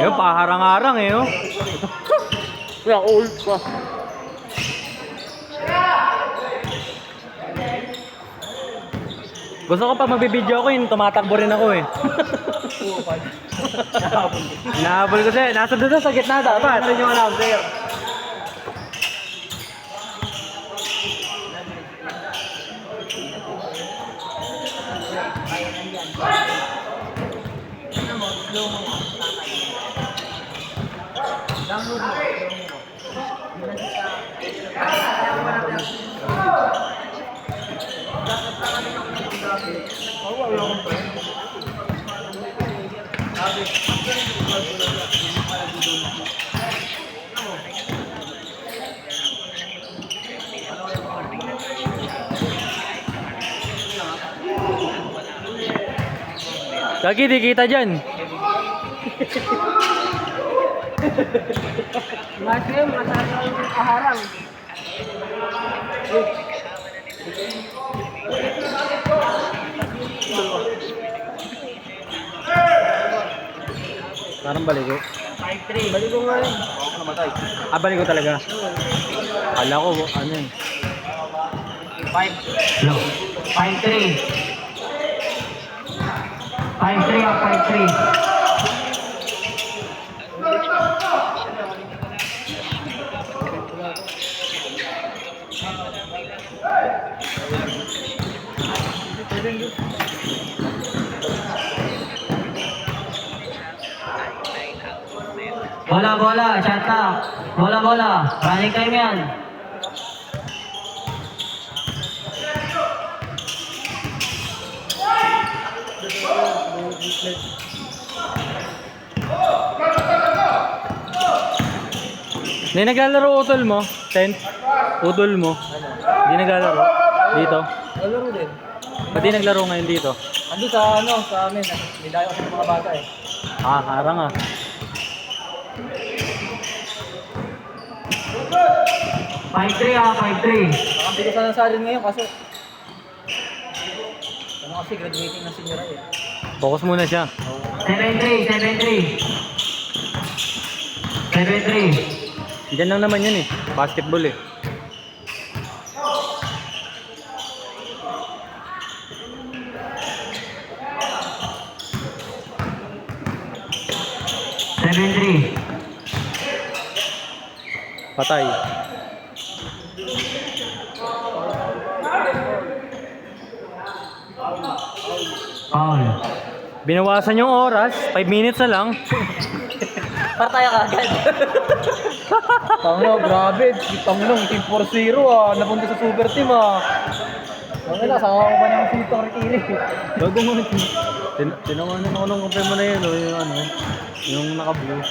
Ayun, paharang-harang eh, oh. Kaya ult pa. Gusto ko pa magbibideo ako yun, tumatakbo rin ako eh. Nahabol ko siya, nasa doon sa gitna dapat. Ano yung alam, sir? Lagi di kita dyan. Masih masalah kaharang. Parang baligo. 5-3. Baligo nga yun. Ah, baligo talaga. Kala ko, ano eh. 5-3. 5-3 o 5-3. Bola, shot up. Bola. Running time yan. Hindi naglalaro utol mo? Tent? Utol mo? Hindi naglalaro? Dito? Laro din. Ba't di naglaro ngayon dito? Ando sa sa amin. Nilayo kasi ng mga bata eh. Ah, harang ah. 5-3 ah, 5-3. Nakampi ko sana sa rin ngayon kaso ano kasi graduating na senior eh. Focus muna siya. 7-3. 7-3. Diyan lang naman yun eh. Basketball eh. Patay. Foul. Binawasan yung oras. 5 minutes na lang. Patay ka agad. Tangno, grabe. Tangnong, team 4-0 ah. Napunta sa super team ah. Ano na, sama ko ba ng sito Rikili? Bago mo. Tinawanan ako nung kape mo na yun. Oh, yung ano. Yung naka-blue.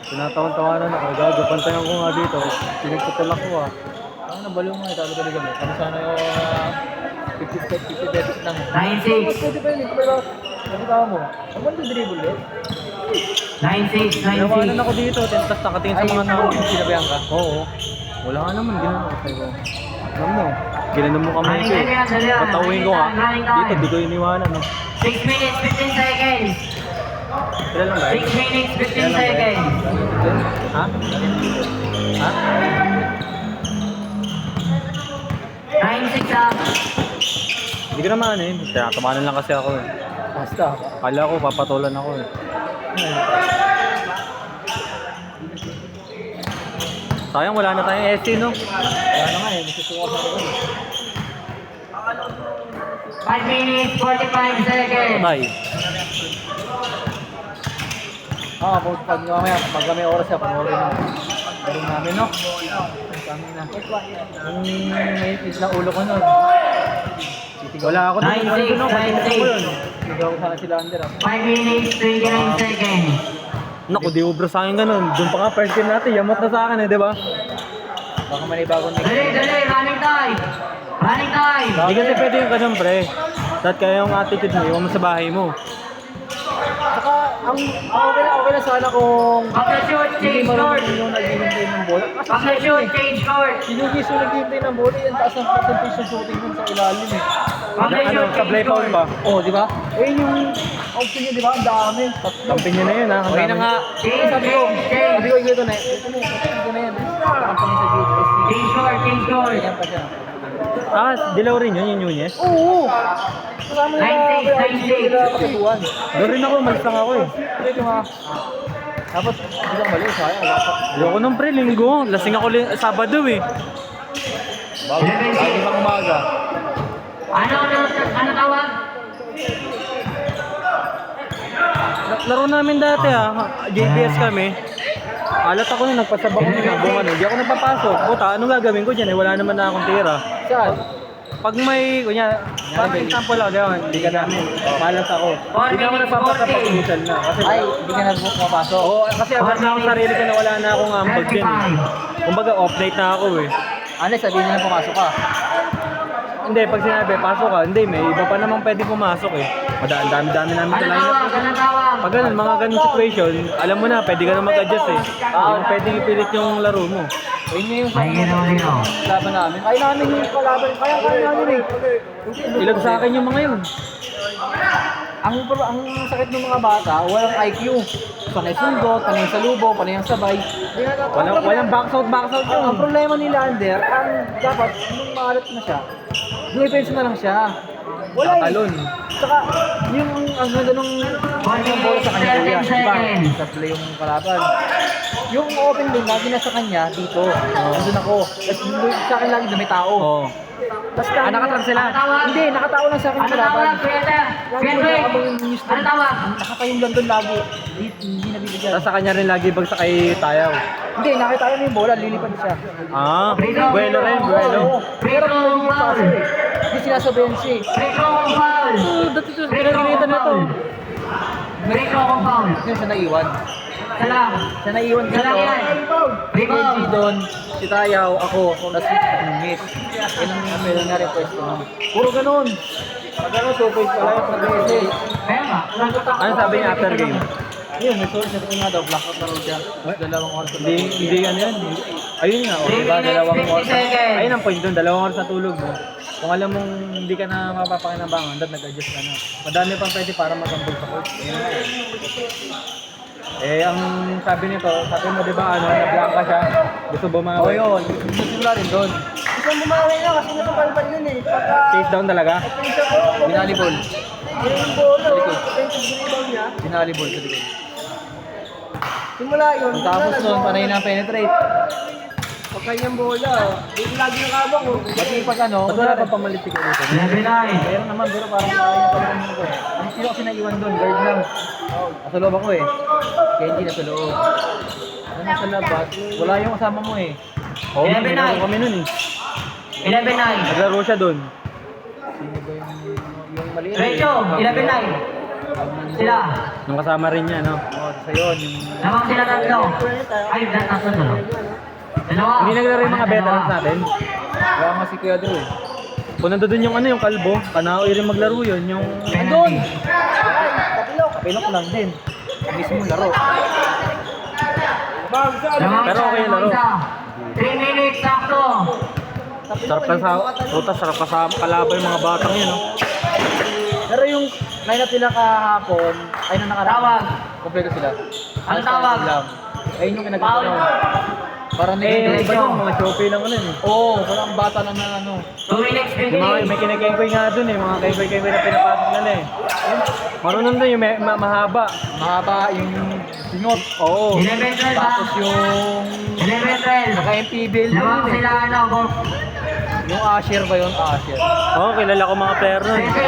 Tinatawan-tawanan ako. Gago, pantayan ko nga dito. Pinagputol ako ah. Ang nabalo mo eh, sabi ko kami. Kami sana yung 50 beses lang. 9-6. Pwede ba yun? Ano tao mo? Ang ba yung dribble eh? 9-6. Tinawanan ako dito. Tapos nakatingin sa mga tao. Sinabihan ka? Oo. Wala ka naman. Ginano ko sa'yo. Alam mo. Ginano mo kami ko eh. Patawin ko nga. Dito, di ko iniwanan. No? 6 minutes, 15 seconds. Sila lang ba? 6 minutes, 15 seconds. Ha? Ha? 9-6 ah. Hindi ko naman eh. Tinatamanan lang kasi ako eh. Basta. Kala ko, papatulan ako eh. Sayang, wala na tayong SC, no? Wala na nga eh, nasusuka sa akin. 5 minutes, 45 seconds. Tay. Pag mamaya, pag may oras siya, panoorin na. Meron namin, no? Kami na. May is na ulo ko nun. Wala ako doon. 9-6, no? 9-6. Nagawa ko sana sila under. 5 minutes, 29 seconds. Naku, di ubra sa akin ganun. Doon pa nga first game natin, yamot na sa akin eh, di ba? Baka may bagong next. Dali, running time. Running time. Hindi kasi pwede yung ganun, pre. Dahil kaya yung attitude mo, iwan mo sa bahay mo. Saka, okay na sana kung Pagka-shoot, hindi change marunong court. yung naghihintay ng bola. Kasi Pagka-shoot, change court. sinugis yung naghihintay ng bola, yan taas ng percentage ng shooting nun sa ilalim eh. Ano, sablay foul ba? Oh, di ba? Eh, yung option niya, di ba? Ang dami. Tampin niya na yun ha. Ang Okay na dami. nga. Sabi ko, ito na. Ito na yan. Company sa GHSC. Change score, change score. Yan pa siya. Ah, dilaw rin yun, yung Nunez. Oo! Kasama na 96. kapatuan. Doon rin ako, malis lang ako eh. Ito nga. Tapos, hindi lang mali. Sayang, wala pa. Ayoko nung pre, linggo. Lasing ako Sabado eh. Lagi pang umaga. Ano tawag? Laro namin dati JBS kami. Alat ako nung nagpasabak ko ng bungan. Hindi ako nagpapasok. Buta, anong gagawin ko dyan eh? Wala naman na akong tira. Saan? Pag may, kunya, parang example lang, gawin, hindi ka namin. Malas ako. Hindi na ako nagpapasok pag minsan na. Kasi, Ay, hindi ka na pumapasok. oo, kasi abot na akong sarili ko na wala na akong ambag dyan eh. Kumbaga, off night na ako eh. Ano, sabihin nila pumasok ka. Hindi, pag sinabi, pasok ka, hindi, may iba pa naman pwede pumasok eh. Dami-dami namin sa lineup. Ano tawag? Pag ganun, mga ganun situation, alam mo na, pwede ka na mag-adjust eh. Hindi mo pwedeng ipilit yung laro mo. Ayun nga yung Mahino. laban namin. Kaya namin yung kalaban. Kaya namin eh. Ilag sa akin yung mga yun. Ang sakit ng mga bata, walang IQ. Panay sundot, panay salubong, panay ang sabay. Walang box out yun. Ang problema nila, Ander, ang dapat, nung maalat na siya, defense na lang siya. Wala eh. Talon. Saka, yung ang ganda nung bola sa kanya kuya, diba? Tatlo yung kalaban. Yung open lane, lagi na sa kanya, dito. Nandun ako. Tapos sa akin lagi na may tao. Oo. Tapos nakatag sila? Hindi, nakatao lang sa akin Ano yung kalaban. tawag, Kuya? Ano tawag? Nakapayong lang doon lagi. Hindi nabibigyan. Tapos sa kanya rin lagi bagsak kay Tayaw. Hindi, nakita ko na yung bola, lilipad siya. Ah, buelo rin, buelo. Pero yung paso eh. Hindi sinasabayan siya eh. Free throw kung foul. Dati ito, pinaginitan na ito. Free throw kung foul. Yun siya naiwan. Salam. Siya naiwan dito. Salam yan. Free Si foul. doon, si Tayaw, ako, tapos si Miss. Yan ang meron nga rin pwesto. Puro ganun. Pag ano, 2 points pala yung pag-ese. Kaya nga. Ano sabi niya after game? Yun, may source na nga daw, blackout na rin siya. Dalawang oras na Hindi ano yan. Ayun nga, o diba, 3 dalawang minutes, 50 oras. seconds. Ayun ang point doon, 2 oras na tulog mo. Kung alam mong hindi ka na mapapakinabangan, nag-adjust ka na. Madami pang pwede para magambol sa court. Ayun nga ang sabi nito, sabi mo diba ano, nag-blanca siya, gusto bumawi. Oh, yun. Nagsimula rin doon. Gusto bumawi na kasi natapalpan yun eh. Chase down talaga? Binalibol. Yung bola, binalibol sa likod. Simula yun. Tapos nun, panay na penetrate. Pag kanyang bola, dito lagi nakabang ko. Pati pag ano, Ba't wala pa pamalitik ko dito? 11-9. meron naman, pero parang kaya pa rin ko. Ang sino kasi naiwan doon, guard lang. Nasa loob ako eh. Kenji nasa loob. Ano nasa labat, wala yung kasama mo eh. Oo, 11-9. naglaro kami nun eh. 11-9. Naglaro siya doon. Sino ba yung maliit? Recho, 11-9. Sila. Nung kasama rin niya, no? Oo, sa yun, yung... Lamang sila tatlo. Ay, tatlo dalawa. Dalawa. Hindi naglaro yung mga veterans natin. Wala nga si Kuya Drew eh. Kung nandun yung ano, yung kalbo, Kanaoy rin maglaro yun, yung... Andun! Kapilok lang din. Ang mismo laro. Pero okay yung laro. 3 minutes, sakto. Sarap ka sa... Puta, sarap ka sa kalaban yung mga batang yun, no? Pero yung lineup nila kahapon, ay nung nakaraan. Tawag. Kompleto sila. Ano tawag? Lang. Ayun yung pinag-ito. Parang Eh, iba yun, mga Shopee lang ano yun. Oo, parang bata lang na ano. 2 minutes, 3 Yung mga, minutes. may kinikengkoy nga dun eh, mga kengkoy-kengkoy na pinapasok nila eh. Marunong dun yung mahaba. Mahaba yung sinot. Oo. 11-12 ba? Tapos yung 11-12. naka-MPB. Lamang sila, ano, boss. Yung Asher ba yun? Asher. Oo, kilala ko mga player nun. 20.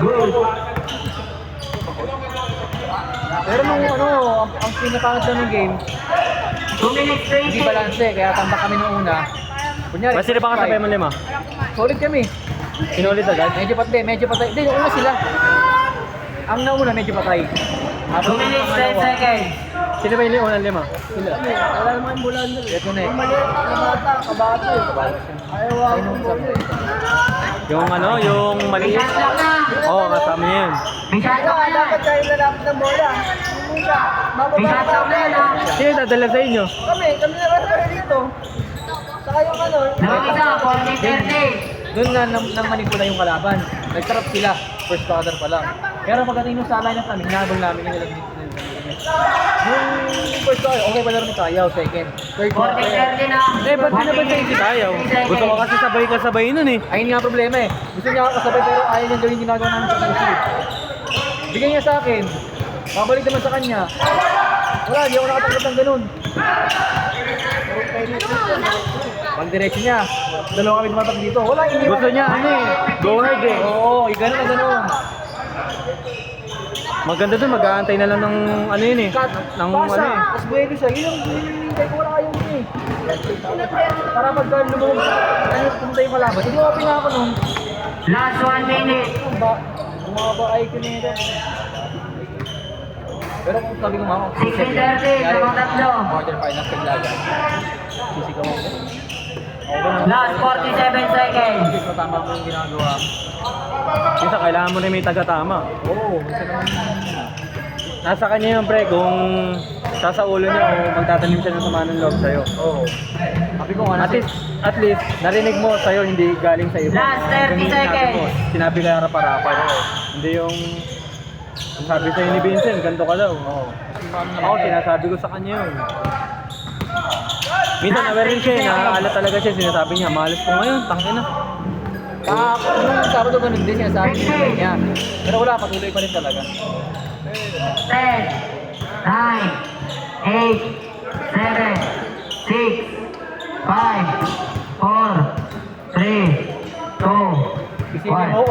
Good. Pero nung ano, ang pinapangit na ng game, 2 minutes, hindi 20. balance eh, kaya tambak kami nung una. Kunyari, Mas sila pa kasabay mo 5? solid kami. Sinulit agad? Medyo patay. Hindi, yung una sila. Ang nauna medyo patay. 2 minutes, 10 seconds. Sino ba yung unang 5? Sila. Wala naman yung bulan nila. Ito na eh. Maliit na bata, kabato eh. Ayaw ako. Yung ano, yung maliit? Shot lang na. Oo, kasama niya yun. May shot lang na. tayo lalapit ng bola. May shot lang na. Sino yung dadala sa inyo? Kami na dito. Saka yung ano, Dalawang isa, 40-30. doon na nang manipula yung kalaban. Nagtarap sila, first quarter pa lang. Pero pagdating nung sa lineup namin, hinabol namin yung ilang dito. Yung first quarter, okay pa naman tayo, second. Third quarter. 40-30 na. Eh, ba't di naman tayo si Tayaw? Gusto ko kasi sabay-kasabay nun eh. Ayun nga ang problema eh. Gusto niya ako kasabay pero ayaw niyang gawin ginagawa namin sa QC. Bigyan niya sa akin. Babalik naman sa kanya. Wala, di ako nakatanggap ng ganun. Pag-diretso niya, dalawa kami tumatag dito. Wala, hindi Gusto niya, ano eh, go hard eh. Oo, ganun na ganun. Maganda dun, mag-aantay na lang ng ano yun eh. Cut, Ng pasa, ano eh. tapos buwede siya. Yun yung hinihintay ko, wala kayong eh. Para pagka lumabog sa pumunta yung kalaban. Hindi mo pinaka ko nun. Last 1 minute. Bumaba IQ nito. Pero kung sabi ko mama, 60-30, dalawang tatlo. quarter final paglaga. Sisigaw ako. Last 47 seconds. Hindi ko tama ko yung ginagawa. Isa, kailangan mo rin may taga-tama. Oo, kasi naman Nasa kanya yung pre, kung sa ulo niya o magtatanim siya ng sama ng loob sa'yo. oo. Sabi ko nga At least, narinig mo sa'yo, hindi galing sa iba. Last 30 Ganun yung sinabi seconds. mo. Sinabi ka harap-harapan. Hindi yung sabi sa'yo ni Vincent, ganito ka daw. Oo. Ako, sinasabi ko sa kanya yun. Minsan aware rin siya, naaalala talaga siya, sinasabi niya, mahalas ko ngayon, tangin na. Nung Sabado ganun din sinasabi niya. Pero wala, patuloy pa rin talaga. 10, 9, 8, 7, 6, 5, 4, 3, 2, Isipin mo,